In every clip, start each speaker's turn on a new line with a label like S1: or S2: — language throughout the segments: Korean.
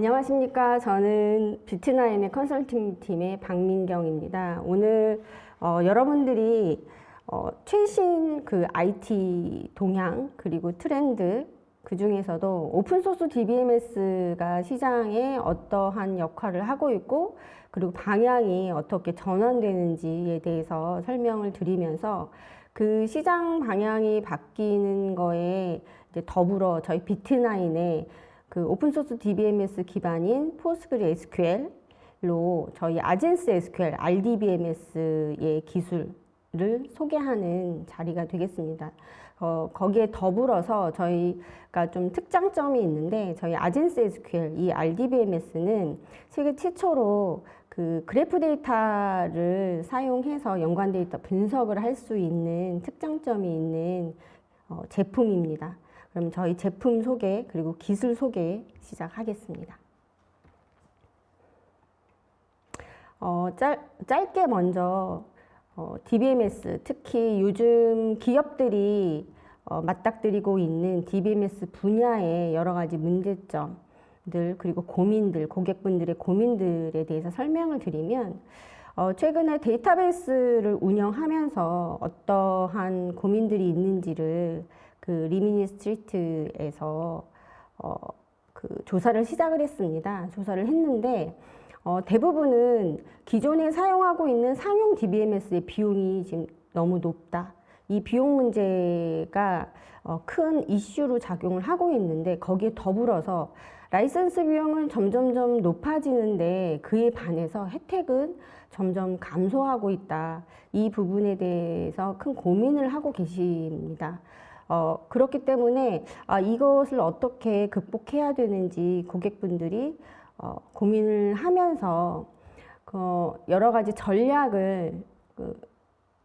S1: 안녕하십니까. 저는 비트나인의 컨설팅 팀의 박민경입니다. 오늘 여러분들이 최신 그 IT 동향 그리고 트렌드 그 중에서도 오픈소스 DBMS가 시장에 어떠한 역할을 하고 있고 그리고 방향이 어떻게 전환되는지에 대해서 설명을 드리면서 그 시장 방향이 바뀌는 거에 이제 더불어 저희 비트나인의 그 오픈소스 DBMS 기반인 PostgreSQL로 저희 아젠스 SQL RDBMS의 기술을 소개하는 자리가 되겠습니다. 거기에 더불어서 저희가 좀 특장점이 있는데 저희 아젠스 SQL 이 RDBMS는 세계 최초로 그 그래프 데이터를 사용해서 연관 데이터 분석을 할 수 있는 특장점이 있는 제품입니다. 그럼 저희 제품 소개 그리고 기술 소개 시작하겠습니다. 짧게 먼저 DBMS, 특히 요즘 기업들이 맞닥뜨리고 있는 DBMS 분야의 여러 가지 문제점들 그리고 고민들, 고객분들의 고민들에 대해서 설명을 드리면 최근에 데이터베이스를 운영하면서 어떠한 고민들이 있는지를 그 리미니 스트리트에서 그 조사를 시작을 했습니다. 조사를 했는데 대부분은 기존에 사용하고 있는 상용 DBMS의 비용이 지금 너무 높다. 이 비용 문제가 큰 이슈로 작용을 하고 있는데 거기에 더불어서 라이선스 비용은 점점점 높아지는데 그에 반해서 혜택은 점점 감소하고 있다. 이 부분에 대해서 큰 고민을 하고 계십니다. 그렇기 때문에 이것을 어떻게 극복해야 되는지 고객분들이 고민을 하면서 여러 가지 전략을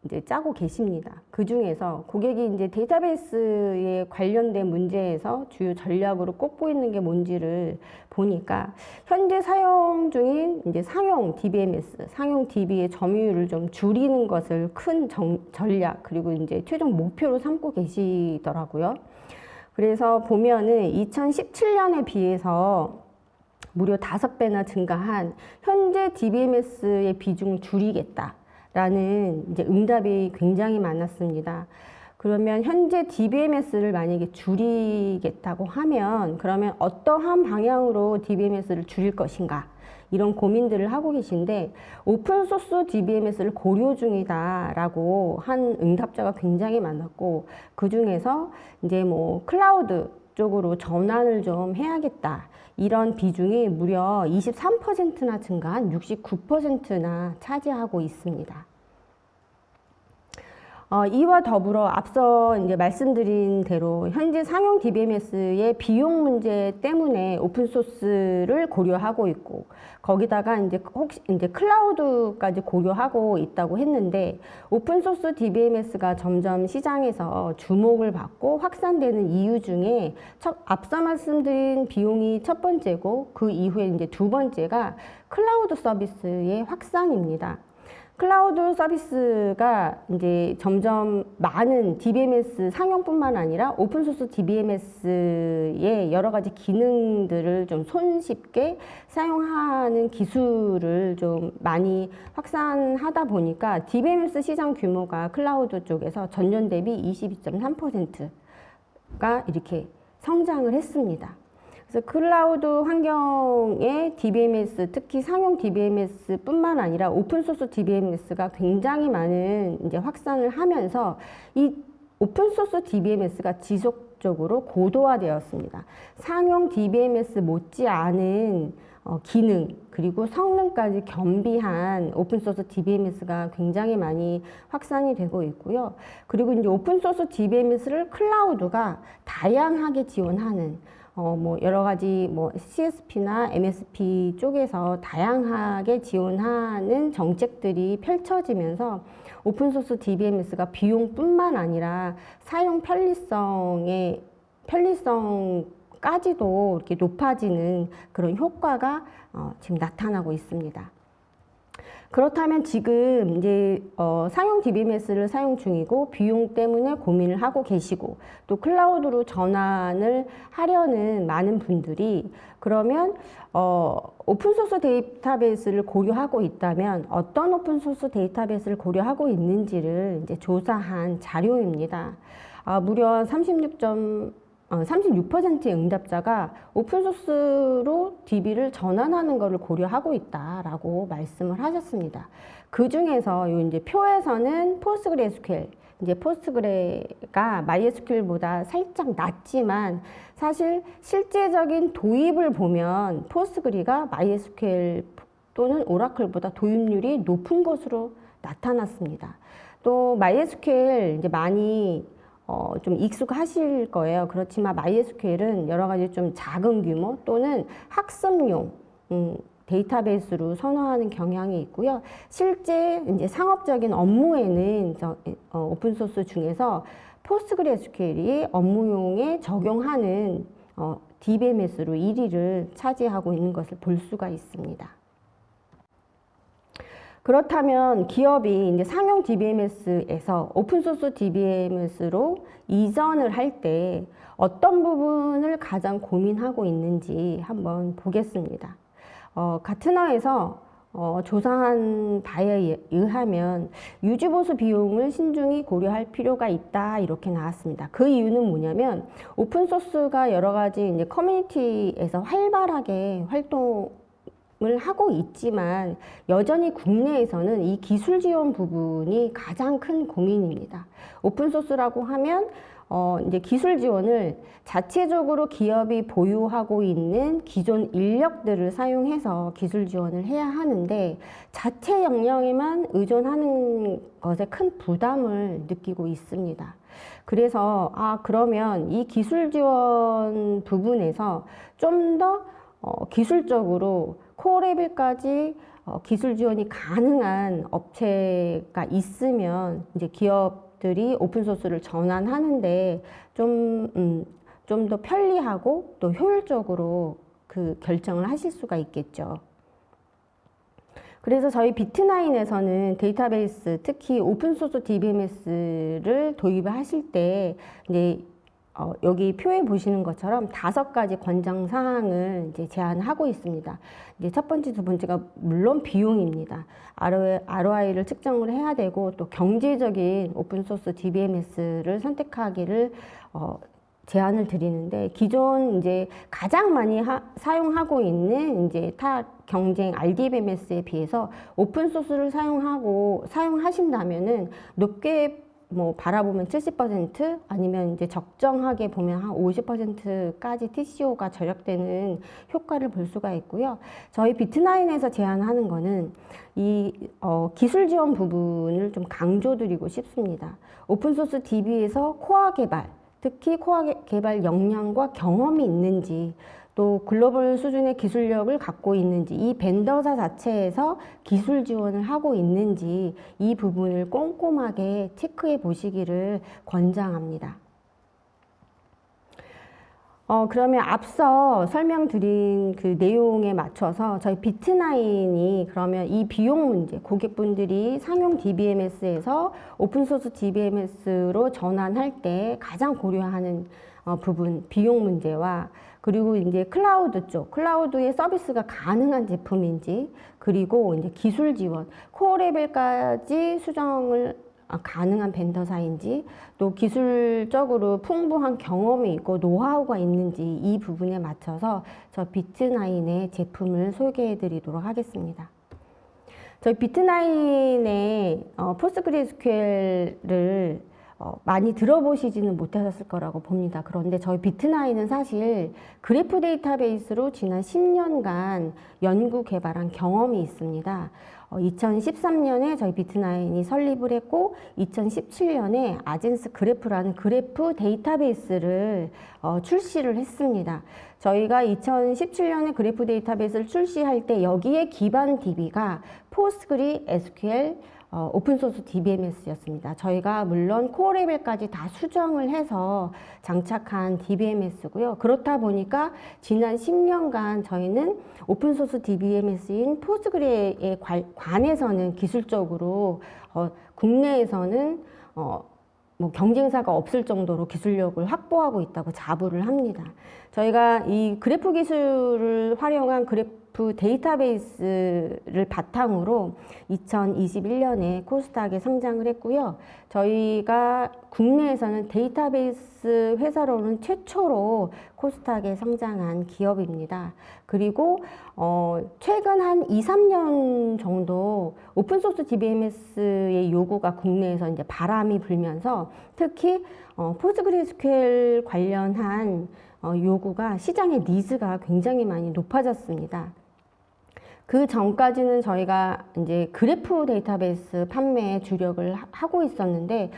S1: 이제 짜고 계십니다. 그 중에서 고객이 이제 데이터베이스에 관련된 문제에서 주요 전략으로 꼽고 있는 게 뭔지를 보니까 현재 사용 중인 이제 상용 DBMS, 상용 DB의 점유율을 좀 줄이는 것을 큰 전략 그리고 이제 최종 목표로 삼고 계시더라고요. 그래서 보면은 2017년에 비해서 무려 5배나 증가한 현재 DBMS의 비중을 줄이겠다. 라는 이제 응답이 굉장히 많았습니다. 그러면 현재 DBMS를 만약에 줄이겠다고 하면 그러면 어떠한 방향으로 DBMS를 줄일 것인가 이런 고민들을 하고 계신데 오픈소스 DBMS를 고려 중이다라고 한 응답자가 굉장히 많았고 그 중에서 이제 뭐 클라우드 쪽으로 전환을 좀 해야겠다. 이런 비중이 무려 23%나 증가한 69%나 차지하고 있습니다. 이와 더불어 앞서 이제 말씀드린 대로 현재 상용 DBMS의 비용 문제 때문에 오픈소스를 고려하고 있고 거기다가 이제 혹시 이제 클라우드까지 고려하고 있다고 했는데 오픈소스 DBMS가 점점 시장에서 주목을 받고 확산되는 이유 중에 앞서 말씀드린 비용이 첫 번째고 그 이후에 이제 두 번째가 클라우드 서비스의 확산입니다. 클라우드 서비스가 이제 점점 많은 DBMS 상용뿐만 아니라 오픈소스 DBMS의 여러 가지 기능들을 좀 손쉽게 사용하는 기술을 좀 많이 확산하다 보니까 DBMS 시장 규모가 클라우드 쪽에서 전년 대비 22.3%가 이렇게 성장을 했습니다. 그래서 클라우드 환경의 DBMS, 특히 상용 DBMS 뿐만 아니라 오픈소스 DBMS가 굉장히 많은 이제 확산을 하면서 이 오픈소스 DBMS가 지속적으로 고도화되었습니다. 상용 DBMS 못지않은 기능 그리고 성능까지 겸비한 오픈소스 DBMS가 굉장히 많이 확산이 되고 있고요. 그리고 이제 오픈소스 DBMS를 클라우드가 다양하게 지원하는 뭐 여러 가지 뭐 CSP나 MSP 쪽에서 다양하게 지원하는 정책들이 펼쳐지면서 오픈소스 DBMS가 비용뿐만 아니라 사용 편리성까지도 이렇게 높아지는 그런 효과가 지금 나타나고 있습니다. 그렇다면 지금 이제 상용 DBMS를 사용 중이고 비용 때문에 고민을 하고 계시고 또 클라우드로 전환을 하려는 많은 분들이 그러면 오픈소스 데이터베이스를 고려하고 있다면 어떤 오픈소스 데이터베이스를 고려하고 있는지를 이제 조사한 자료입니다. 무려 36%의 응답자가 오픈소스로 DB를 전환하는 것을 고려하고 있다라고 말씀을 하셨습니다. 그 중에서 요 이제 표에서는 포스트그레스QL, 이제 포스트그레가 MySQL보다 살짝 낮지만 사실 실제적인 도입을 보면 포스트그레가 MySQL 또는 오라클보다 도입률이 높은 것으로 나타났습니다. 또 MySQL 이제 많이 좀 익숙하실 거예요. 그렇지만 MySQL은 여러 가지 좀 작은 규모 또는 학습용 데이터베이스로 선호하는 경향이 있고요. 실제 이제 상업적인 업무에는 오픈소스 중에서 포스트그레스QL이 업무용에 적용하는 DBMS로 1위를 차지하고 있는 것을 볼 수가 있습니다. 그렇다면 기업이 이제 상용 DBMS에서 오픈소스 DBMS로 이전을 할 때 어떤 부분을 가장 고민하고 있는지 한번 보겠습니다. 가트너에서 조사한 바에 의하면 유지보수 비용을 신중히 고려할 필요가 있다 이렇게 나왔습니다. 그 이유는 뭐냐면 오픈소스가 여러 가지 이제 커뮤니티에서 활발하게 활동을 하고 있지만 여전히 국내에서는 이 기술 지원 부분이 가장 큰 고민입니다. 오픈소스라고 하면 이제 기술 지원을 자체적으로 기업이 보유하고 있는 기존 인력들을 사용해서 기술 지원을 해야 하는데 자체 역량에만 의존하는 것에 큰 부담을 느끼고 있습니다. 그래서 그러면 이 기술 지원 부분에서 좀 더 기술적으로 코어 레벨까지 기술 지원이 가능한 업체가 있으면 이제 기업들이 오픈소스를 전환하는데 좀 더 편리하고 또 효율적으로 그 결정을 하실 수가 있겠죠. 그래서 저희 비트나인에서는 데이터베이스, 특히 오픈소스 DBMS를 도입하실 때 이제 여기 표에 보시는 것처럼 5가지 권장 사항을 이제 제안하고 있습니다. 이제 첫 번째, 두 번째가 물론 비용입니다. ROI를 측정을 해야 되고 또 경제적인 오픈소스 DBMS를 선택하기를 제안을 드리는데 기존 이제 가장 많이 사용하고 있는 이제 타 경쟁 RDBMS에 비해서 오픈소스를 사용하신다면은 높게 바라보면 70% 아니면 이제 적정하게 보면 한 50%까지 TCO가 절약되는 효과를 볼 수가 있고요. 저희 비트나인에서 제안하는 거는 이 기술 지원 부분을 좀 강조드리고 싶습니다. 오픈소스 DB에서 코어 개발, 특히 코어 개발 역량과 경험이 있는지 또 글로벌 수준의 기술력을 갖고 있는지 이 벤더사 자체에서 기술 지원을 하고 있는지 이 부분을 꼼꼼하게 체크해 보시기를 권장합니다. 그러면 앞서 설명드린 그 내용에 맞춰서 저희 비트나인이 그러면 이 비용 문제, 고객분들이 상용 DBMS에서 오픈소스 DBMS로 전환할 때 가장 고려하는 부분, 비용 문제와 그리고 이제 클라우드 쪽, 클라우드의 서비스가 가능한 제품인지, 그리고 이제 기술 지원, 코어 레벨까지 수정을 가능한 벤더사인지, 또 기술적으로 풍부한 경험이 있고 노하우가 있는지 이 부분에 맞춰서 저 비트나인의 제품을 소개해 드리도록 하겠습니다. 저희 비트나인의 포스트그레스QL을 많이 들어보시지는 못하셨을 거라고 봅니다. 그런데 저희 비트나인은 사실 그래프 데이터베이스로 지난 10년간 연구 개발한 경험이 있습니다. 2013년에 저희 비트나인이 설립을 했고 2017년에 아젠스 그래프라는 그래프 데이터베이스를 출시를 했습니다. 저희가 2017년에 그래프 데이터베이스를 출시할 때 여기에 기반 DB가 포스트그리 SQL 오픈소스 DBMS였습니다. 저희가 물론 코어 레벨까지 다 수정을 해서 장착한 DBMS고요. 그렇다 보니까 지난 10년간 저희는 오픈소스 DBMS인 포스그레에 관해서는 기술적으로 국내에서는 뭐 경쟁사가 없을 정도로 기술력을 확보하고 있다고 자부를 합니다. 저희가 이 그래프 기술을 활용한 그래프 데이터베이스를 바탕으로 2021년에 코스닥에 상장을 했고요. 저희가 국내에서는 데이터베이스 회사로는 최초로 코스닥에 상장한 기업입니다. 그리고 최근 한 2, 3년 정도 오픈소스 DBMS의 요구가 국내에서 이제 바람이 불면서 특히 포스그레스QL 관련한 요구가 시장의 니즈가 굉장히 많이 높아졌습니다. 그 전까지는 저희가 이제 그래프 데이터베이스 판매에 주력을 하고 있었는데,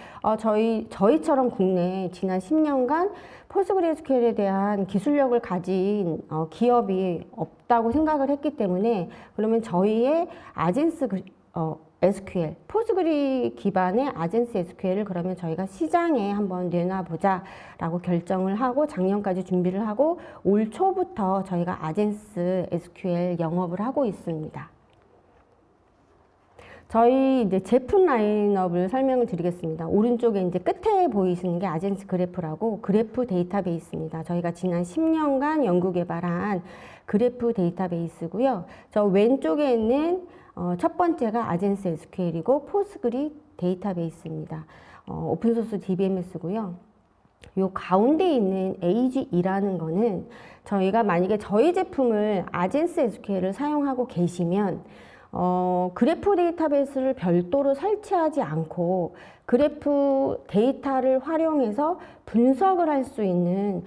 S1: 저희처럼 국내에 지난 10년간 포스그레스QL에 대한 기술력을 가진 기업이 없다고 생각을 했기 때문에, 그러면 저희의 아젠스 SQL, 포스그리 기반의 아젠스 SQL을 그러면 저희가 시장에 한번 내놔보자 라고 결정을 하고 작년까지 준비를 하고 올 초부터 저희가 아젠스 SQL 영업을 하고 있습니다. 저희 이제 제품 라인업을 설명을 드리겠습니다. 오른쪽에 이제 끝에 보이시는 게 아젠스 그래프라고 그래프 데이터베이스입니다. 저희가 지난 10년간 연구 개발한 그래프 데이터베이스고요. 저 왼쪽에 있는 첫 번째가 아젠스 SQL이고 포스그리 데이터베이스입니다. 오픈소스 DBMS고요. 요 가운데 있는 AGE라는 거는 저희가 만약에 저희 제품을 아젠스 SQL을 사용하고 계시면 그래프 데이터베이스를 별도로 설치하지 않고 그래프 데이터를 활용해서 분석을 할 수 있는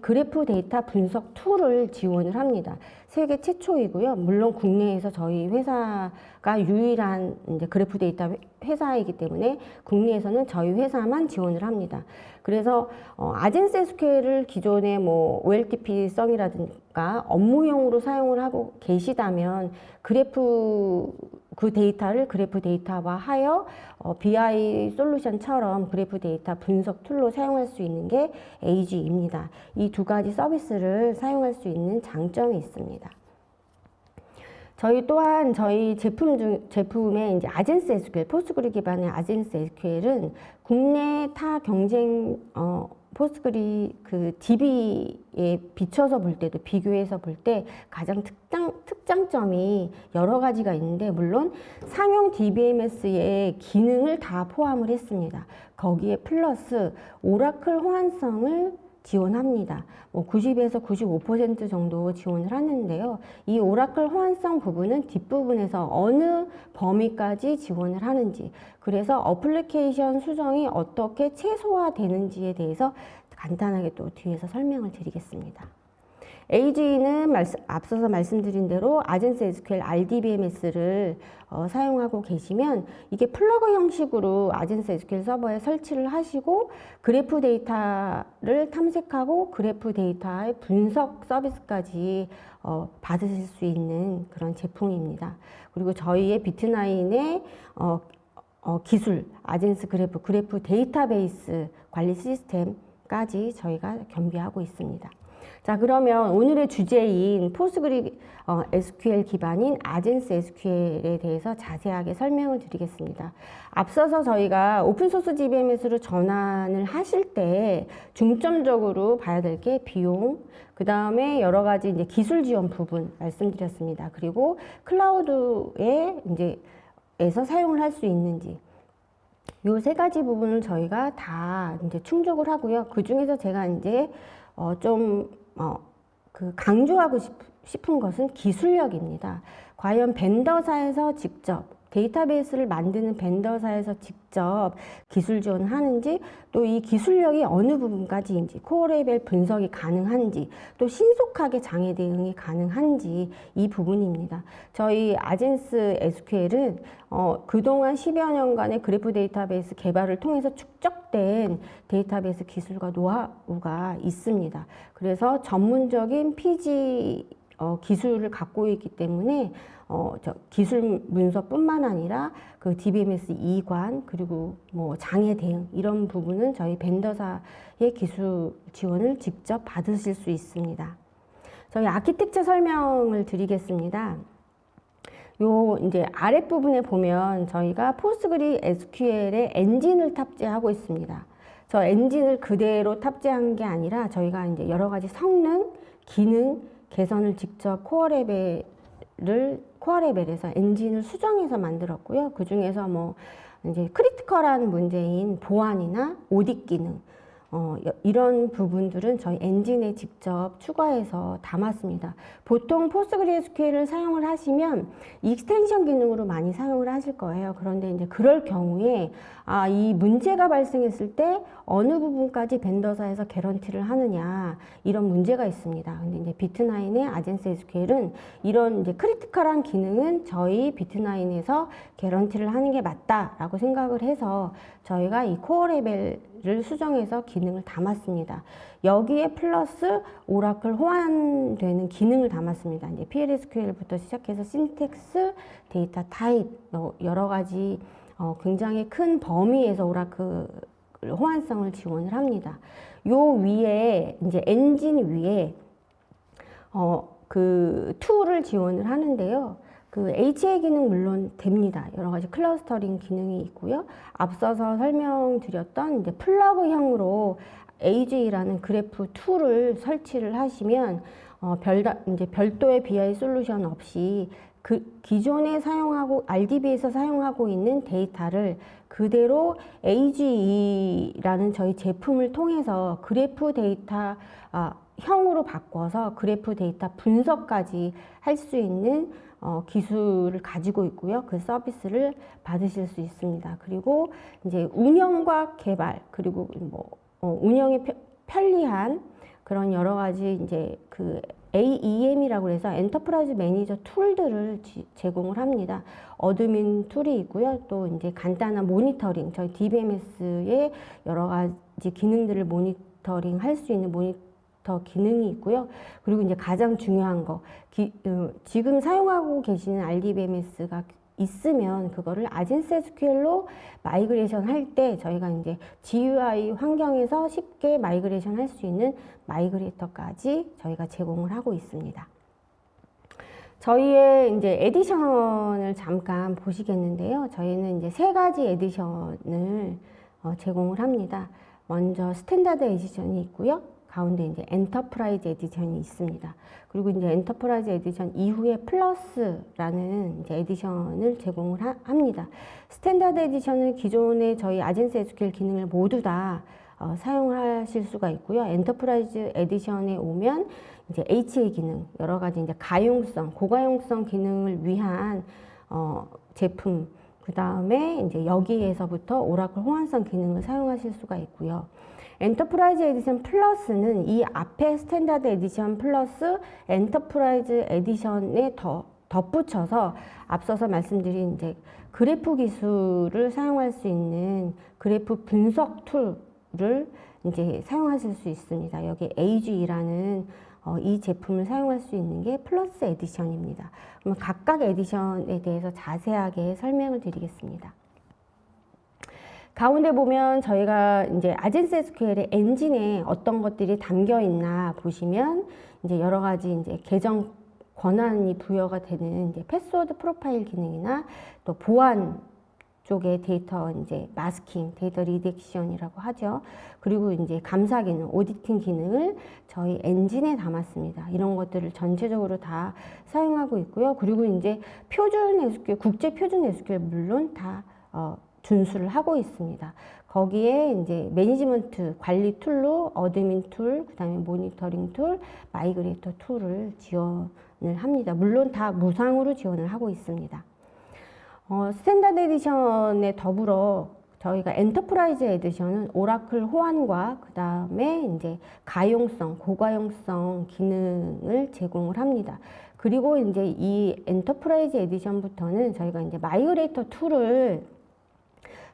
S1: 그래프 데이터 분석 툴을 지원을 합니다. 세계 최초이고요. 물론 국내에서 저희 회사가 유일한 이제 그래프 데이터 회사이기 때문에 국내에서는 저희 회사만 지원을 합니다. 그래서 아젠스 SQL을 기존에 뭐 OLTP성이라든가 업무용으로 사용을 하고 계시다면 그 데이터를 그래프 데이터화하여 BI 솔루션처럼 그래프 데이터 분석 툴로 사용할 수 있는 게 AG입니다. 이 두 가지 서비스를 사용할 수 있는 장점이 있습니다. 저희 또한 저희 제품의 이제 아젠스 SQL, 포스그리 기반의 아젠스 SQL은 국내 타 경쟁 포스그리 그 DB에 비춰서 볼 때도 비교해서 볼 때 가장 특장점이 여러 가지가 있는데 물론 상용 DBMS의 기능을 다 포함을 했습니다. 거기에 플러스 오라클 호환성을 지원합니다. 90에서 95% 정도 지원을 하는데요. 이 오라클 호환성 부분은 뒷부분에서 어느 범위까지 지원을 하는지, 그래서 어플리케이션 수정이 어떻게 최소화되는지에 대해서 간단하게 또 뒤에서 설명을 드리겠습니다. AG는 앞서서 말씀드린 대로 아젠스 SQL RDBMS를 사용하고 계시면 이게 플러그 형식으로 아젠스 SQL 서버에 설치를 하시고 그래프 데이터를 탐색하고 그래프 데이터의 분석 서비스까지 받으실 수 있는 그런 제품입니다. 그리고 저희의 비트나인의 기술, 아젠스 그래프 데이터베이스 관리 시스템까지 저희가 겸비하고 있습니다. 자, 그러면 오늘의 주제인 포스그리 SQL 기반인 아젠스 SQL에 대해서 자세하게 설명을 드리겠습니다. 앞서서 저희가 오픈소스 DBMS로 전환을 하실 때 중점적으로 봐야 될 게 비용, 그 다음에 여러 가지 이제 기술 지원 부분 말씀드렸습니다. 그리고 클라우드에 에서 사용을 할 수 있는지, 요 세 가지 부분을 저희가 다 이제 충족을 하고요. 그 중에서 제가 이제 강조하고 싶은 것은 기술력입니다. 과연 벤더사에서 직접 데이터베이스를 만드는 벤더사에서 직접 기술 지원을 하는지, 또 이 기술력이 어느 부분까지인지, 코어 레벨 분석이 가능한지, 또 신속하게 장애 대응이 가능한지, 이 부분입니다. 저희 아젠스 SQL은 그동안 10여 년간의 그래프 데이터베이스 개발을 통해서 축적된 데이터베이스 기술과 노하우가 있습니다. 그래서 전문적인 PG 기술을 갖고 있기 때문에 기술 문서뿐만 아니라 그 DBMS 이관 그리고 뭐 장애 대응 이런 부분은 저희 벤더사의 기술 지원을 직접 받으실 수 있습니다. 저희 아키텍처 설명을 드리겠습니다. 요 이제 아랫부분에 보면 저희가 포스트그리 SQL에 엔진을 탑재하고 있습니다. 저 엔진을 그대로 탑재한 게 아니라 저희가 이제 여러 가지 성능, 기능 개선을 직접 코어 레벨에서 엔진을 수정해서 만들었고요. 그 중에서 뭐 이제 크리티컬한 문제인 보안이나 오딕 기능 이런 부분들은 저희 엔진에 직접 추가해서 담았습니다. 보통 포스트그레스QL을 사용을 하시면 익스텐션 기능으로 많이 사용을 하실 거예요. 그런데 이제 그럴 경우에 이 문제가 발생했을 때 어느 부분까지 벤더사에서 개런티를 하느냐 이런 문제가 있습니다. 근데 이제 비트9의 아젠스 SQL은 이런 이제 크리티컬한 기능은 저희 비트9에서 개런티를 하는 게 맞다라고 생각을 해서 저희가 이 코어 레벨을 수정해서 기능을 담았습니다. 여기에 플러스 오라클 호환되는 기능을 담았습니다. 이제 PLSQL부터 시작해서 신텍스, 데이터 타입 여러 가지 굉장히 큰 범위에서 오라클 호환성을 지원을 합니다. 요 위에 이제 엔진 위에 그 툴을 지원을 하는데요. 그 HA 기능 물론 됩니다. 여러 가지 클러스터링 기능이 있고요. 앞서서 설명드렸던 이제 플러그형으로 AG라는 그래프 툴을 설치를 하시면 이제 별도의 BI 솔루션 없이 그 기존에 사용하고 RDB에서 사용하고 있는 데이터를 그대로 AGE라는 저희 제품을 통해서 그래프 데이터 형으로 바꿔서 그래프 데이터 분석까지 할 수 있는 기술을 가지고 있고요. 그 서비스를 받으실 수 있습니다. 그리고 이제 운영과 개발 그리고 뭐 운영에 편리한 그런 여러 가지 이제 그 AEM이라고 해서 엔터프라이즈 매니저 툴들을 제공을 합니다. 어드민 툴이 있고요. 또 이제 간단한 모니터링, 저희 DBMS의 여러 가지 기능들을 모니터링 할 수 있는 모니터 기능이 있고요. 그리고 이제 가장 중요한 거, 지금 사용하고 계시는 RDBMS가 있으면 그거를 아젠스 SQL로 마이그레이션 할 때 저희가 이제 GUI 환경에서 쉽게 마이그레이션 할 수 있는 마이그레이터까지 저희가 제공을 하고 있습니다. 저희의 이제 에디션을 잠깐 보시겠는데요. 저희는 이제 3가지 에디션을 제공을 합니다. 먼저 스탠다드 에디션이 있고요. 가운데 이제 엔터프라이즈 에디션이 있습니다. 그리고 이제 엔터프라이즈 에디션 이후에 플러스라는 이제 에디션을 제공을 합니다. 스탠다드 에디션은 기존의 저희 아젠스 SQL 기능을 모두 다 사용하실 수가 있고요. 엔터프라이즈 에디션에 오면 이제 HA 기능, 여러 가지 이제 가용성, 고가용성 기능을 위한 제품, 그 다음에 이제 여기에서부터 오라클 호환성 기능을 사용하실 수가 있고요. 엔터프라이즈 에디션 플러스는 이 앞에 스탠다드 에디션 플러스 엔터프라이즈 에디션에 덧붙여서 앞서서 말씀드린 이제 그래프 기술을 사용할 수 있는 그래프 분석 툴을 이제 사용하실 수 있습니다. 여기 AGE라는 이 제품을 사용할 수 있는 게 플러스 에디션입니다. 그러면 각각 에디션에 대해서 자세하게 설명을 드리겠습니다. 가운데 보면 저희가 이제 아젠스 SQL의 엔진에 어떤 것들이 담겨 있나 보시면 이제 여러 가지 이제 계정 권한이 부여가 되는 이제 패스워드 프로파일 기능이나 또 보안 쪽의 데이터 이제 마스킹, 데이터 리덱션이라고 하죠. 그리고 이제 감사 기능, 오디팅 기능을 저희 엔진에 담았습니다. 이런 것들을 전체적으로 다 사용하고 있고요. 그리고 이제 표준 SQL, 국제 표준 SQL 물론 다 준수를 하고 있습니다. 거기에 이제 매니지먼트 관리 툴로 어드민 툴, 그다음에 모니터링 툴, 마이그레이터 툴을 지원을 합니다. 물론 다 무상으로 지원을 하고 있습니다. 스탠다드 에디션에 더불어 저희가 엔터프라이즈 에디션은 오라클 호환과 그 다음에 이제 가용성, 고가용성 기능을 제공을 합니다. 그리고 이제 이 엔터프라이즈 에디션부터는 저희가 이제 마이그레이터 툴을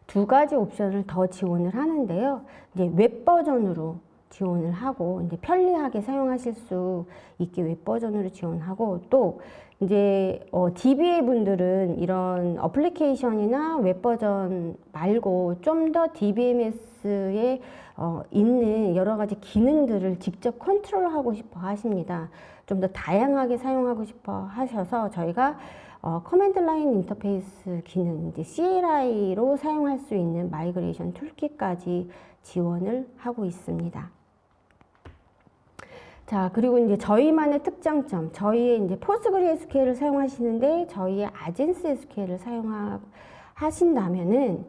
S1: 2가지 옵션을 더 지원을 하는데요. 이제 웹 버전으로 지원을 하고 이제 편리하게 사용하실 수 있게 웹 버전으로 지원하고 또 이제 DBA 분들은 이런 어플리케이션이나 웹 버전 말고 좀 더 DBMS에 있는 여러 가지 기능들을 직접 컨트롤하고 싶어 하십니다. 좀 더 다양하게 사용하고 싶어 하셔서 저희가 커맨드 라인 인터페이스 기능, 이제 CLI로 사용할 수 있는 마이그레이션 툴kit까지 지원을 하고 있습니다. 자, 그리고 이제 저희만의 특장점, 저희의 이제 포스그레스QL을 사용하시는데 저희의 아젠스 SQL을 사용하신다면은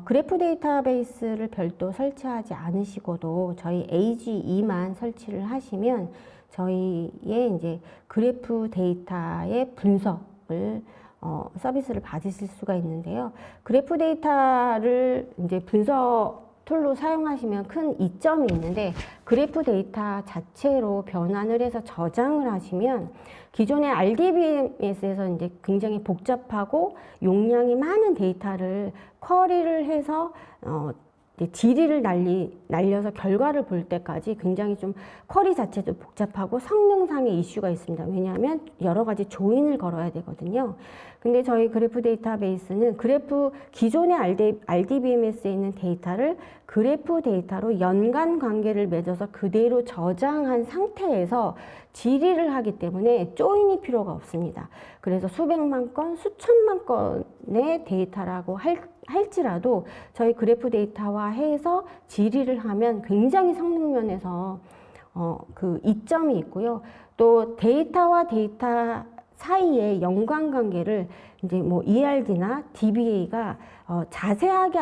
S1: 그래프 데이터베이스를 별도 설치하지 않으시고도 저희 AG2만 설치를 하시면 저희의 이제 그래프 데이터의 분석을 서비스를 받으실 수가 있는데요. 그래프 데이터를 이제 분석 툴로 사용하시면 큰 이점이 있는데 그래프 데이터 자체로 변환을 해서 저장을 하시면 기존의 RDBMS에서 이제 굉장히 복잡하고 용량이 많은 데이터를 쿼리를 해서 지리를 날려서 결과를 볼 때까지 굉장히 좀 쿼리 자체도 복잡하고 성능상의 이슈가 있습니다. 왜냐하면 여러 가지 조인을 걸어야 되거든요. 근데 저희 그래프 데이터베이스는 기존의 RDBMS에 있는 데이터를 그래프 데이터로 연관 관계를 맺어서 그대로 저장한 상태에서 지리를 하기 때문에 조인이 필요가 없습니다. 그래서 수백만 건, 수천만 건의 데이터라고 할지라도 저희 그래프 데이터화 해서 지리를 하면 굉장히 성능 면에서 그 이점이 있고요. 또 데이터와 데이터 사이의 연관 관계를 이제 뭐 ERD나 DBA가 자세하게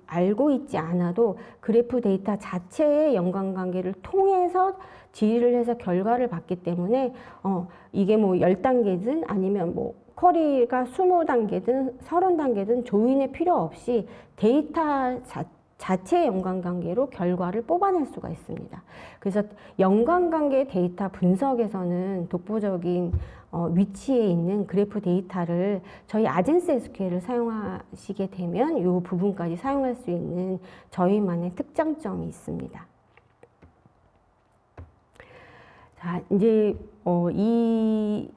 S1: 알고 있지 않아도 그래프 데이터 자체의 연관 관계를 통해서 지리를 해서 결과를 받기 때문에 이게 뭐 10단계든 아니면 뭐 쿼리가 20단계든 30단계든 조인의 필요 없이 데이터 자체의 연관관계로 결과를 뽑아낼 수가 있습니다. 그래서 연관관계 데이터 분석에서는 독보적인 위치에 있는 그래프 데이터를 저희 아젠스 SQL을 사용하시게 되면 이 부분까지 사용할 수 있는 저희만의 특장점이 있습니다. 자, 이제 이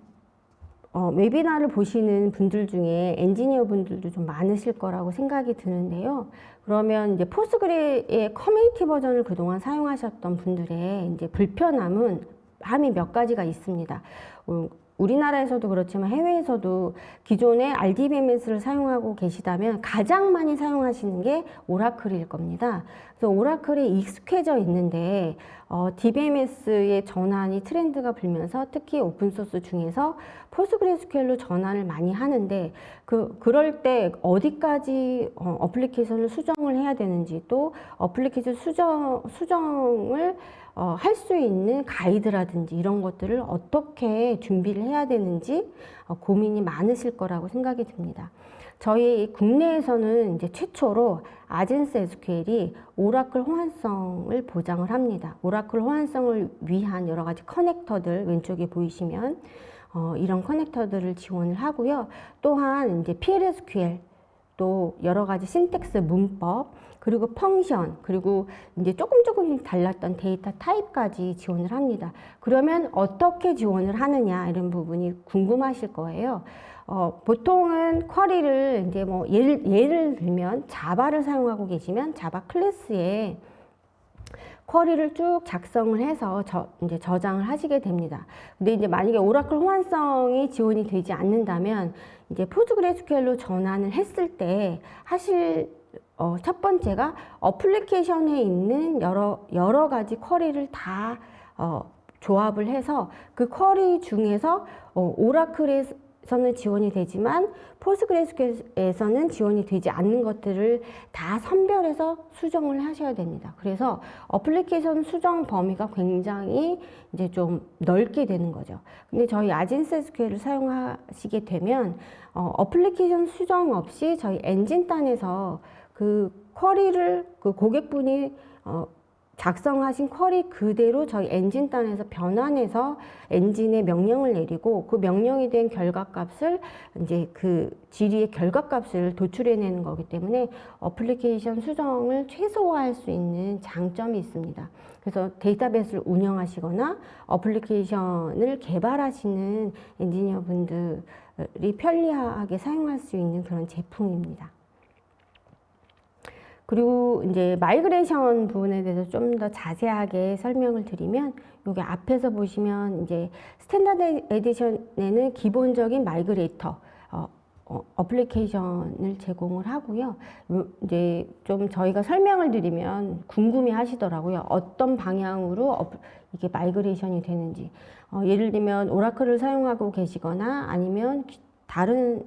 S1: 웨비나를 보시는 분들 중에 엔지니어 분들도 좀 많으실 거라고 생각이 드는데요. 그러면 이제 포스그레의 커뮤니티 버전을 그동안 사용하셨던 분들의 이제 함이 몇 가지가 있습니다. 우리나라에서도 그렇지만 해외에서도 기존의 RDBMS를 사용하고 계시다면 가장 많이 사용하시는 게 오라클일 겁니다. 그래서 오라클에 익숙해져 있는데 DBMS의 전환이 트렌드가 불면서 특히 오픈소스 중에서 포스그레스QL로 전환을 많이 하는데 그럴 때 어디까지 어플리케이션을 수정을 해야 되는지 또 어플리케이션 수정을 할 수 있는 가이드라든지 이런 것들을 어떻게 준비를 해야 되는지 고민이 많으실 거라고 생각이 듭니다. 저희 국내에서는 이제 최초로 아젠스 SQL이 오라클 호환성을 보장을 합니다. 오라클 호환성을 위한 여러 가지 커넥터들 왼쪽에 보이시면 이런 커넥터들을 지원을 하고요. 또한 이제 PLSQL 또 여러 가지 신텍스 문법 그리고 펑션 그리고 이제 조금씩 달랐던 데이터 타입까지 지원을 합니다. 그러면 어떻게 지원을 하느냐 이런 부분이 궁금하실 거예요. 보통은 쿼리를 이제 뭐 예를 들면 자바를 사용하고 계시면 자바 클래스에 쿼리를 쭉 작성을 해서 이제 저장을 하시게 됩니다. 근데 이제 만약에 오라클 호환성이 지원이 되지 않는다면 이제 포스그레스QL로 전환을 했을 때 첫 번째가 어플리케이션에 있는 여러 가지 쿼리를 다 조합을 해서 그 쿼리 중에서 오라클에서는 지원이 되지만 포스그레스QL에서는 지원이 되지 않는 것들을 다 선별해서 수정을 하셔야 됩니다. 그래서 어플리케이션 수정 범위가 굉장히 이제 좀 넓게 되는 거죠. 근데 저희 아젠스 SQL을 사용하시게 되면 어플리케이션 수정 없이 저희 엔진단에서 그 쿼리를 그 고객분이 작성하신 쿼리 그대로 저희 엔진단에서 변환해서 엔진에 명령을 내리고 그 명령이 된 결과값을 이제 그 질의의 결과값을 도출해내는 거기 때문에 어플리케이션 수정을 최소화할 수 있는 장점이 있습니다. 그래서 데이터베이스를 운영하시거나 어플리케이션을 개발하시는 엔지니어 분들이 편리하게 사용할 수 있는 그런 제품입니다. 그리고 이제 마이그레이션 부분에 대해서 좀 더 자세하게 설명을 드리면 여기 앞에서 보시면 이제 스탠다드 에디션에는 기본적인 마이그레이터 어플리케이션을 제공을 하고요. 이제 좀 저희가 설명을 드리면 궁금해 하시더라고요. 어떤 방향으로 이게 마이그레이션이 되는지. 예를 들면 오라클을 사용하고 계시거나 아니면 다른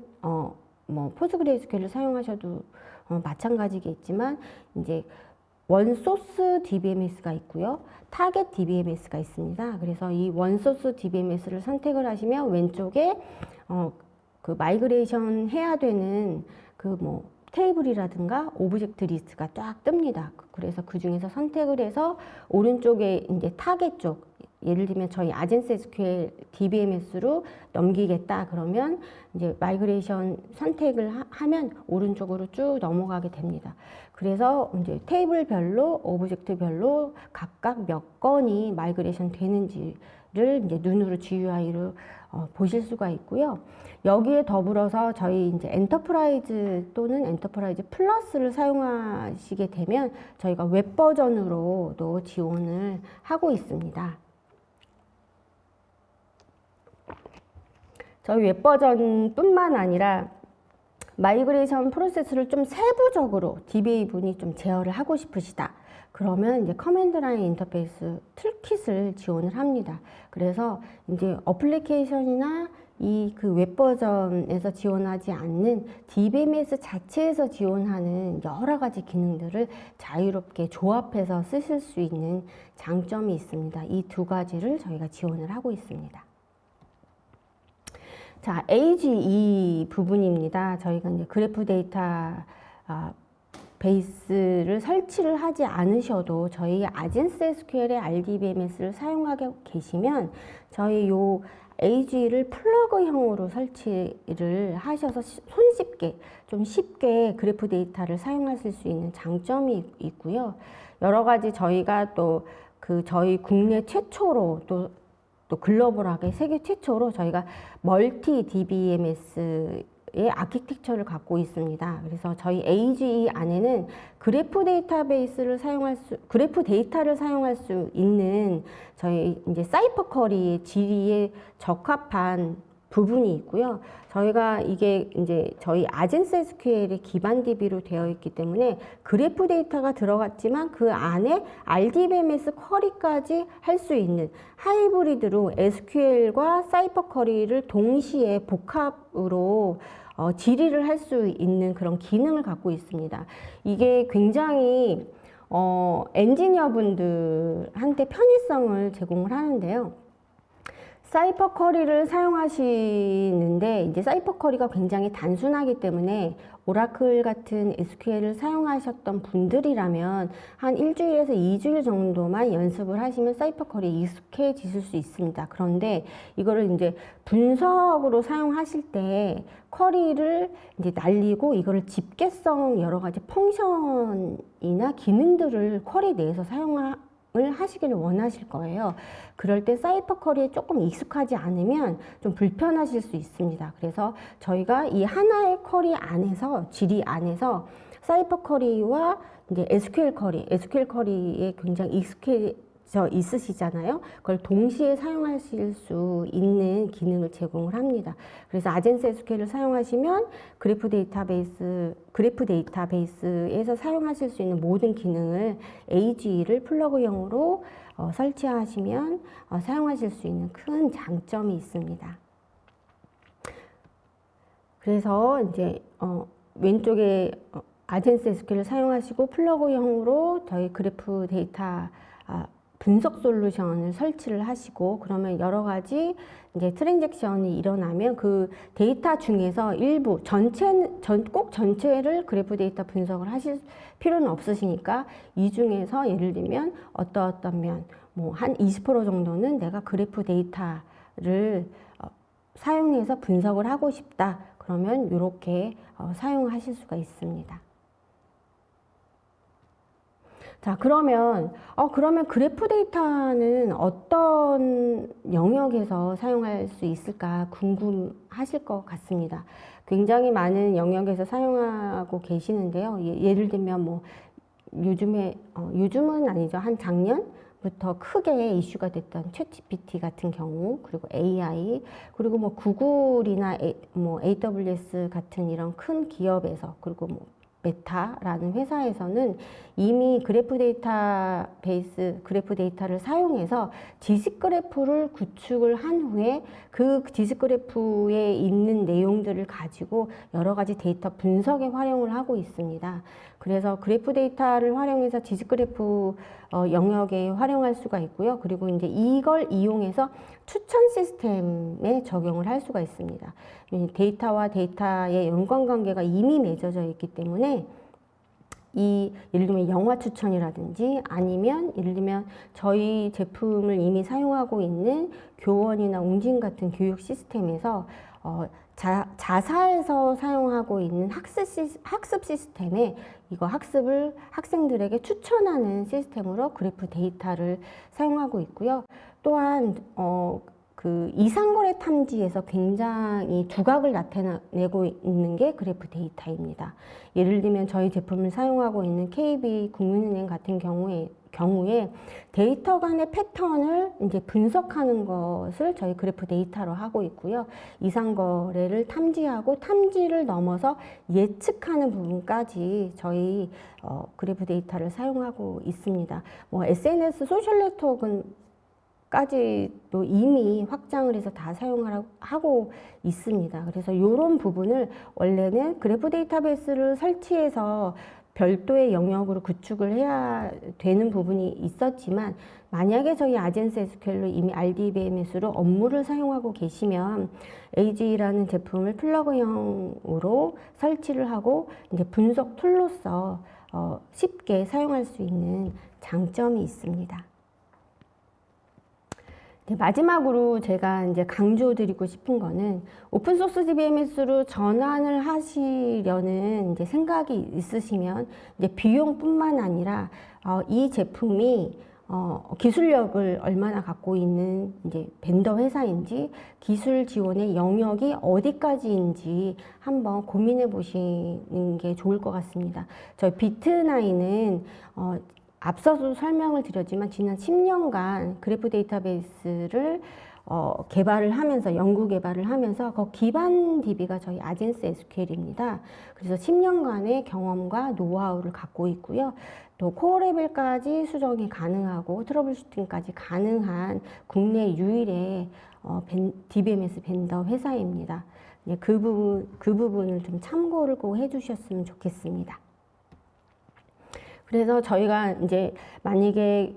S1: 뭐 포스그레이스QL을 사용하셔도 마찬가지겠지만 이제 원소스 DBMS가 있고요. 타겟 DBMS가 있습니다. 그래서 이 원소스 DBMS를 선택을 하시면 왼쪽에 그 마이그레이션 해야 되는 그 뭐 테이블이라든가 오브젝트 리스트가 쫙 뜹니다. 그래서 그 중에서 선택을 해서 오른쪽에 이제 타겟 쪽, 예를 들면 저희 아젠스 SQL DBMS로 넘기겠다 그러면 이제 마이그레이션 선택을 하면 오른쪽으로 쭉 넘어가게 됩니다. 그래서 이제 테이블별로 오브젝트별로 각각 몇 건이 마이그레이션 되는지를 이제 눈으로 GUI로 보실 수가 있고요. 여기에 더불어서 저희 이제 엔터프라이즈 또는 엔터프라이즈 플러스를 사용하시게 되면 저희가 웹 버전으로도 지원을 하고 있습니다. 저희 웹 버전뿐만 아니라 마이그레이션 프로세스를 좀 세부적으로 DBA 분이 좀 제어를 하고 싶으시다. 그러면 이제 커맨드 라인 인터페이스 툴킷을 지원을 합니다. 그래서 이제 어플리케이션이나 이 그 웹 버전에서 지원하지 않는 DBMS 자체에서 지원하는 여러 가지 기능들을 자유롭게 조합해서 쓰실 수 있는 장점이 있습니다. 이 두 가지를 저희가 지원을 하고 있습니다. 자, AGE 부분입니다. 저희가 이제 그래프 데이터 베이스를 설치를 하지 않으셔도 저희 아젠스 SQL의 RDBMS를 사용하고 계시면 저희 요 AGE를 플러그형으로 설치를 하셔서 손쉽게 좀 쉽게 그래프 데이터를 사용하실 수 있는 장점이 있고요. 여러 가지 저희가 또 그 저희 국내 최초로 또 글로벌하게 세계 최초로 저희가 멀티 DBMS의 아키텍처를 갖고 있습니다. 그래서 저희 AGE 안에는 그래프 데이터를 사용할 수 있는 저희 이제 사이퍼 쿼리의 질의에 적합한 부분이 있고요. 저희가 이게 이제 저희 아젠스 SQL의 기반 DB로 되어 있기 때문에 그래프 데이터가 들어갔지만 그 안에 RDBMS 쿼리까지 할 수 있는 하이브리드로 SQL과 사이퍼 쿼리를 동시에 복합으로 질의를 할 수 있는 그런 기능을 갖고 있습니다. 이게 굉장히 엔지니어 분들한테 편의성을 제공을 하는데요. 사이퍼 쿼리를 사용하시는데 이제 사이퍼 쿼리가 굉장히 단순하기 때문에 오라클 같은 SQL을 사용하셨던 분들이라면 한 일주일에서 2주일 정도만 연습을 하시면 사이퍼 쿼리에 익숙해지실 수 있습니다. 그런데 이거를 이제 분석으로 사용하실 때 쿼리를 이제 날리고 이거를 집계성 여러 가지 펑션이나 기능들을 쿼리 내에서 을 하시기를 원하실 거예요. 그럴 때 사이퍼 쿼리에 조금 익숙하지 않으면 좀 불편하실 수 있습니다. 그래서 저희가 이 하나의 쿼리 안에서 질의 안에서 사이퍼 쿼리와 이제 SQL 쿼리에 굉장히 익숙해져 있으시잖아요. 그걸 동시에 사용하실 수 있는 기능을 제공을 합니다. 그래서 아젠스 SQL을 사용하시면 그래프 데이터베이스에서 사용하실 수 있는 모든 기능을 AGE를 플러그형으로 설치하시면 사용하실 수 있는 큰 장점이 있습니다. 그래서 이제 왼쪽에 아젠스 SQL을 사용하시고 플러그형으로 저희 그래프 데이터 분석 솔루션을 설치를 하시고, 그러면 여러 가지 이제 트랜잭션이 일어나면 그 데이터 중에서 일부 꼭 전체를 그래프 데이터 분석을 하실 필요는 없으시니까, 이 중에서 예를 들면 어떤 면, 뭐 한 20% 정도는 내가 그래프 데이터를 사용해서 분석을 하고 싶다. 그러면 이렇게 사용하실 수가 있습니다. 자, 그러면 그래프 데이터는 어떤 영역에서 사용할 수 있을까 궁금하실 것 같습니다. 굉장히 많은 영역에서 사용하고 계시는데요. 예를 들면 뭐 요즘은 아니죠. 한 작년부터 크게 이슈가 됐던 챗GPT 같은 경우, 그리고 AI, 그리고 뭐 구글이나 AWS 같은 이런 큰 기업에서, 그리고 뭐 메타라는 회사에서는 이미 그래프 데이터를 사용해서 지식 그래프를 구축을 한 후에 그 지식 그래프에 있는 내용들을 가지고 여러 가지 데이터 분석에 활용을 하고 있습니다. 그래서 그래프 데이터를 활용해서 지식 그래프 영역에 활용할 수가 있고요. 그리고 이제 이걸 이용해서 추천 시스템에 적용을 할 수가 있습니다. 데이터와 데이터의 연관관계가 이미 맺어져 있기 때문에 예를 들면 영화 추천이라든지, 아니면 예를 들면 저희 제품을 이미 사용하고 있는 교원이나 웅진 같은 교육 시스템에서 자사에서 사용하고 있는 학습 시스템에 이거 학습을 학생들에게 추천하는 시스템으로 그래프 데이터를 사용하고 있고요. 또한 그 이상거래 탐지에서 굉장히 두각을 나타내고 있는 게 그래프 데이터입니다. 예를 들면 저희 제품을 사용하고 있는 KB국민은행 같은 경우에 데이터 간의 패턴을 이제 분석하는 것을 저희 그래프 데이터로 하고 있고요. 이상거래를 탐지하고 탐지를 넘어서 예측하는 부분까지 저희 그래프 데이터를 사용하고 있습니다. 뭐 SNS 소셜 네트워크는 까지도 이미 확장을 해서 다 사용을 하고 있습니다. 그래서 이런 부분을 원래는 그래프 데이터베이스를 설치해서 별도의 영역으로 구축을 해야 되는 부분이 있었지만, 만약에 저희 아젠스 SQL로 이미 RDBMS로 업무를 사용하고 계시면 AG라는 제품을 플러그형으로 설치를 하고 이제 분석 툴로서 쉽게 사용할 수 있는 장점이 있습니다. 마지막으로 제가 이제 강조드리고 싶은 거는, 오픈소스 DBMS로 전환을 하시려는 이제 생각이 있으시면 이제 비용뿐만 아니라 이 제품이 기술력을 얼마나 갖고 있는 이제 벤더 회사인지, 기술 지원의 영역이 어디까지인지 한번 고민해 보시는 게 좋을 것 같습니다. 저희 비트나인은 앞서도 설명을 드렸지만 지난 10년간 그래프 데이터베이스를 개발을 하면서, 연구 개발을 하면서 그 기반 DB가 저희 아젠스 SQL입니다. 그래서 10년간의 경험과 노하우를 갖고 있고요. 또 코어 레벨까지 수정이 가능하고 트러블 슈팅까지 가능한 국내 유일의 DBMS 벤더 회사입니다. 그 부분을 좀 참고를 꼭 해주셨으면 좋겠습니다. 그래서 저희가 이제 만약에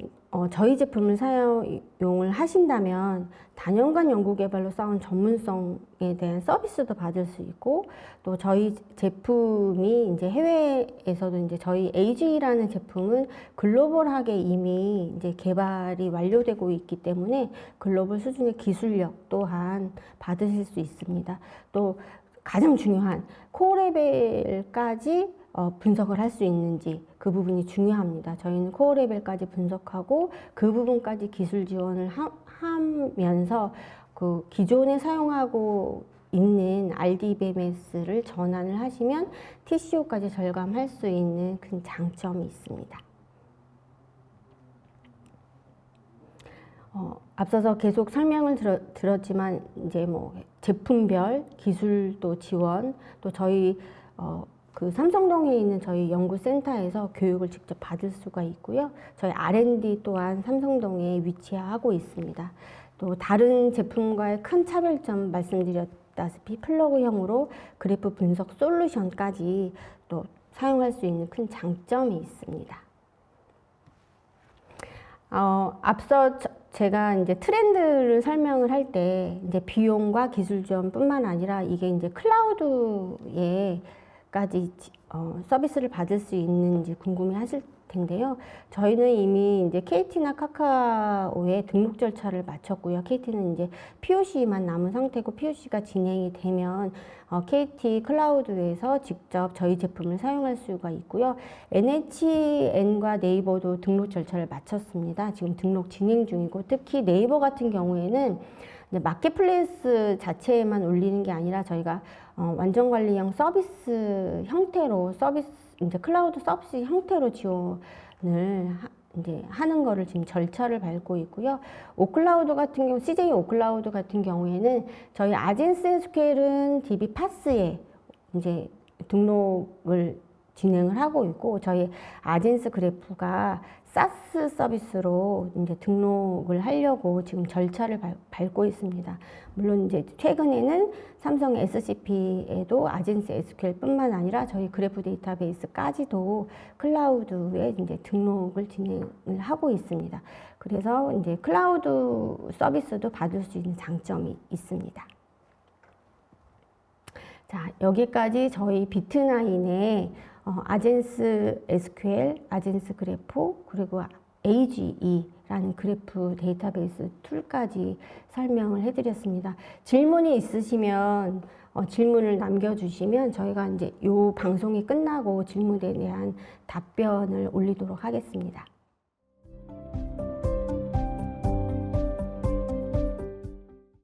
S1: 저희 제품을 사용을 하신다면 다년간 연구개발로 쌓은 전문성에 대한 서비스도 받을 수 있고, 또 저희 제품이 이제 해외에서도 이제 저희 AG라는 제품은 글로벌하게 이미 이제 개발이 완료되고 있기 때문에 글로벌 수준의 기술력 또한 받으실 수 있습니다. 또 가장 중요한 코어 레벨까지 분석을 할 수 있는지, 그 부분이 중요합니다. 저희는 코어 레벨까지 분석하고 그 부분까지 기술 지원을 하면서 그 기존에 사용하고 있는 RDBMS를 전환을 하시면 TCO까지 절감할 수 있는 큰 장점이 있습니다. 앞서서 계속 설명을 들었지만 이제 뭐 제품별 기술도 지원, 또 저희 그 삼성동에 있는 저희 연구센터에서 교육을 직접 받을 수가 있고요. 저희 R&D 또한 삼성동에 위치하고 있습니다. 또 다른 제품과의 큰 차별점 말씀드렸다시피 플러그형으로 그래프 분석 솔루션까지 또 사용할 수 있는 큰 장점이 있습니다. 앞서 제가 이제 트렌드를 설명을 할 때 이제 비용과 기술 지원뿐만 아니라 이게 이제 클라우드에까지 서비스를 받을 수 있는지 궁금해하실 텐데요. 저희는 이미 이제 KT나 카카오의 등록 절차를 마쳤고요. KT는 이제 POC만 남은 상태고 POC가 진행이 되면 KT 클라우드에서 직접 저희 제품을 사용할 수가 있고요. NHN과 네이버도 등록 절차를 마쳤습니다. 지금 등록 진행 중이고 특히 네이버 같은 경우에는 마켓플레이스 자체에만 올리는 게 아니라 저희가 완전 관리형 서비스 형태로 이제 클라우드 서비스 형태로 지원을 이제 하는 거를 지금 절차를 밟고 있고요. 오클라우드 같은 경우, CJ 오클라우드 같은 경우에는 저희 아젠스 SQL은 DB 파스에 이제 등록을 진행을 하고 있고 저희 아젠스 그래프가 사스 서비스로 이제 등록을 하려고 지금 절차를 밟고 있습니다. 물론 이제 최근에는 삼성 SCP에도 아젠스 SQL뿐만 아니라 저희 그래프 데이터베이스까지도 클라우드에 이제 등록을 진행을 하고 있습니다. 그래서 이제 클라우드 서비스도 받을 수 있는 장점이 있습니다. 자, 여기까지 저희 비트9의 아젠스 SQL, 아젠스 그래프, 그리고 AGE라는 그래프 데이터베이스 툴까지 설명을 해드렸습니다. 질문이 있으시면 질문을 남겨주시면 저희가 이제 이 방송이 끝나고 질문에 대한 답변을 올리도록 하겠습니다.